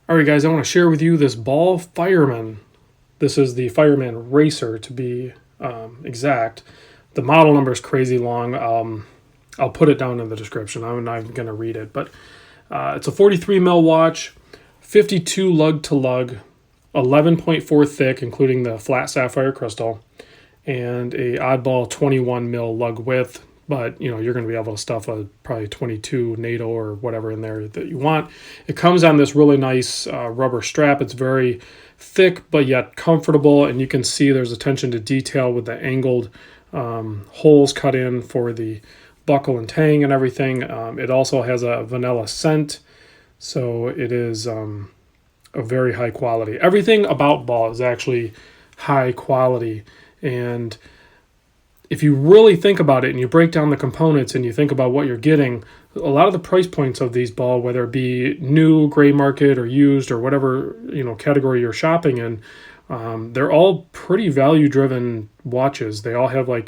All right, guys, I want to share with you this ball Fireman. This is the Fireman Racer, to be exact. The model number is crazy long. I'll put it down in the description. I'm not going to read it, but it's a 43 mil watch, 52 lug to lug, 11.4 thick, including the flat sapphire crystal, and a oddball 21 mil lug width. But you're going to be able to stuff a probably 22 NATO or whatever in there that you want. It comes on this really nice rubber strap. It's very thick but yet comfortable, and you can see there's attention to detail with the angled holes cut in for the buckle and tang and everything. It also has a vanilla scent, so it is a very high quality. Everything about ball is actually high quality, and if you really think about it and you break down the components and you think about what you're getting, a lot of the price points of these ball, whether it be new, gray market, or used, or whatever category you're shopping in, they're all pretty value-driven watches. They all have I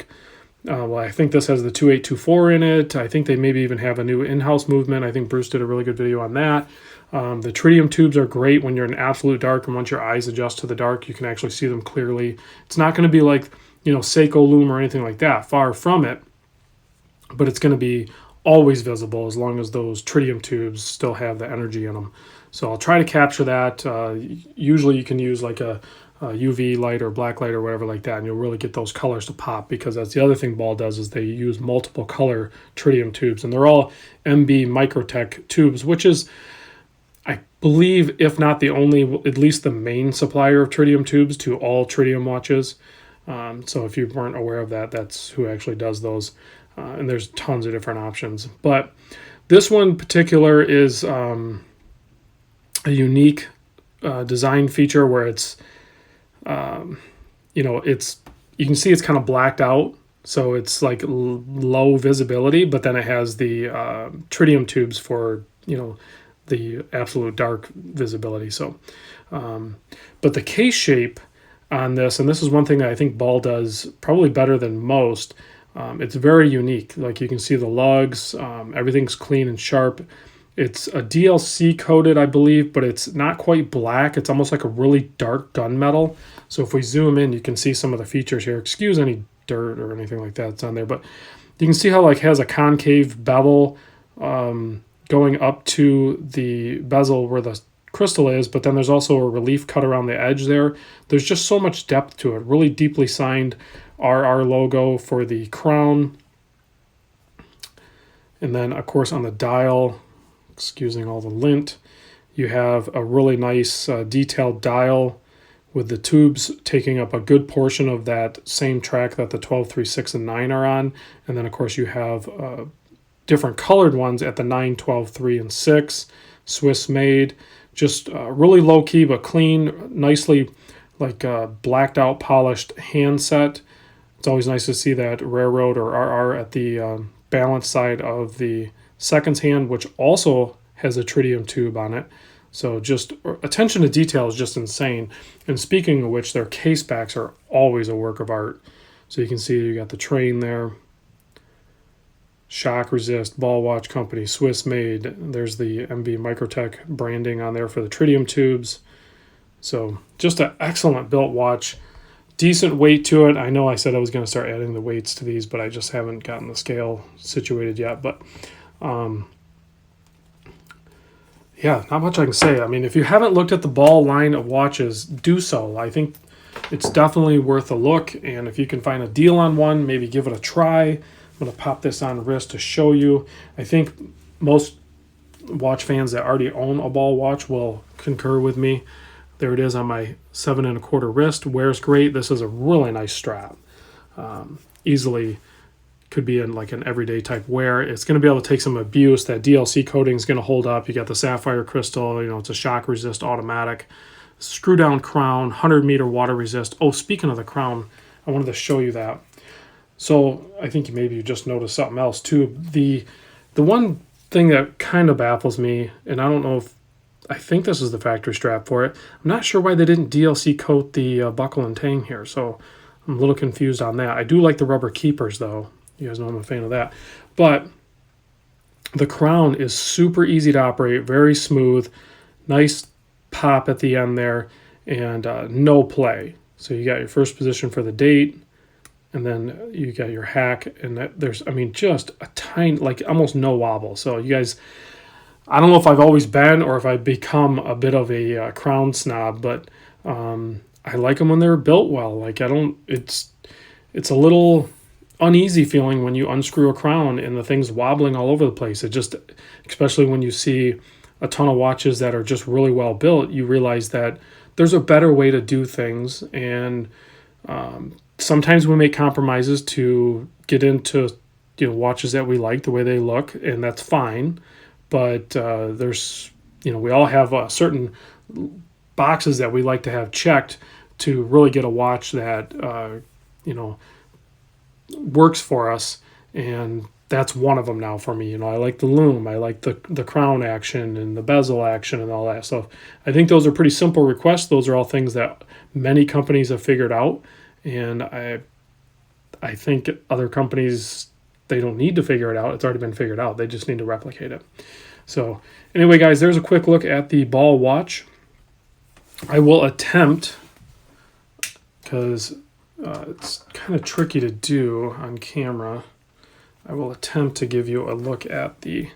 think this has the 2824 in it. I think they maybe even have a new in-house movement. I think Bruce did a really good video on that. The tritium tubes are great when you're in absolute dark, and once your eyes adjust to the dark, you can actually see them clearly. It's not going to be like Seiko Lume or anything like that. Far from it. But it's going to be always visible as long as those tritium tubes still have the energy in them. So I'll try to capture that. Usually you can use like a UV light or black light or whatever like that, and you'll really get those colors to pop, because that's the other thing Ball does, is they use multiple color tritium tubes, and they're all MB Microtech tubes, which is, I believe, if not the only, at least the main supplier of tritium tubes to all tritium watches. So if you weren't aware of that, that's who actually does those. And there's tons of different options. But this one in particular is a unique design feature where it's, you can see it's kind of blacked out. So it's like low visibility, but then it has the tritium tubes for, the absolute dark visibility. So, but the case shape on this, and this is one thing that I think Ball does probably better than most, it's very unique. Like you can see the lugs, everything's clean and sharp. It's a DLC coated, I believe, but it's not quite black. It's almost like a really dark gunmetal. So if we zoom in, you can see some of the features here. Excuse any dirt or anything like that that's on there, but you can see how it has a concave bevel going up to the bezel where the crystal is, but then there's also a relief cut around the edge there. There's just so much depth to it. Really deeply signed RR logo for the crown. And then, of course, on the dial, excusing all the lint, you have a really nice detailed dial with the tubes taking up a good portion of that same track that the 12, 3, 6, and 9 are on. And then, of course, you have different colored ones at the 9, 12, 3, and 6, Swiss made. Just really low-key but clean, nicely blacked out, polished handset. It's always nice to see that railroad or RR at the balance side of the seconds hand, which also has a tritium tube on it. So just attention to detail is just insane. And speaking of which, their case backs are always a work of art. So you can see you got the train there. Shock resist, Ball Watch Company, Swiss made. There's the MB Microtech branding on there for the tritium tubes. So just an excellent built watch. Decent weight to it. I know I said I was going to start adding the weights to these, but I just haven't gotten the scale situated yet. But yeah, not much I can say. I mean, if you haven't looked at the Ball line of watches, do so. I think it's definitely worth a look. And if you can find a deal on one, maybe give it a try. I'm going to pop this on wrist to show you. I think most watch fans that already own a Ball watch will concur with me. There it is on my 7 1/4 wrist. Wears great. This is a really nice strap. Easily could be in like an everyday type wear. It's going to be able to take some abuse. That DLC coating is going to hold up. You got the sapphire crystal. It's a shock resist automatic. Screw down crown. 100-meter water resist. Oh, speaking of the crown, I wanted to show you that. So I think maybe you just noticed something else too. The one thing that kind of baffles me, and I don't know if, I think this is the factory strap for it. I'm not sure why they didn't DLC coat the buckle and tang here, so I'm a little confused on that. I do like the rubber keepers though. You guys know I'm a fan of that. But the crown is super easy to operate, very smooth, nice pop at the end there, and no play. So you got your first position for the date, and then you got your hack, and there's, I mean, just a tiny, like almost no wobble. So you guys, I don't know if I've always been or if I've become a bit of a crown snob, but I like them when they're built well. Like it's a little uneasy feeling when you unscrew a crown and the thing's wobbling all over the place. It just, especially when you see a ton of watches that are just really well built, you realize that there's a better way to do things. And sometimes we make compromises to get into, watches that we like, the way they look, and that's fine. But there's, we all have certain boxes that we like to have checked to really get a watch that, works for us. And that's one of them now for me. I like the loom. I like the crown action and the bezel action and all that stuff. I think those are pretty simple requests. Those are all things that many companies have figured out. And I think other companies, they don't need to figure it out. It's already been figured out. They just need to replicate it. So anyway, guys, there's a quick look at the ball watch. I will attempt, because it's kind of tricky to do on camera, I will attempt to give you a look at the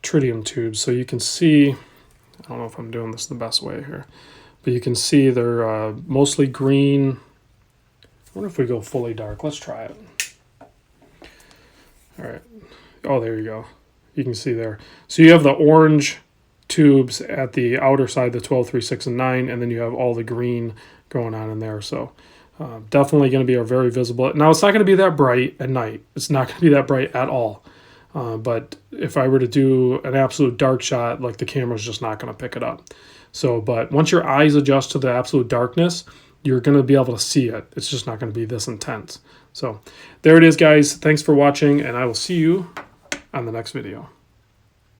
tritium tubes so you can see. I don't know if I'm doing this the best way here, but you can see they're mostly green. I wonder if we go fully dark. Let's try it. All right. Oh, there you go. You can see there. So you have the orange tubes at the outer side, the 12, 3, 6, and 9, and then you have all the green going on in there. So definitely going to be a very visible. Now, it's not going to be that bright at night. It's not going to be that bright at all. But if I were to do an absolute dark shot, like, the camera's just not going to pick it up. So, but once your eyes adjust to the absolute darkness, you're going to be able to see it. It's just not going to be this intense. So there it is, guys. Thanks for watching, and I will see you on the next video.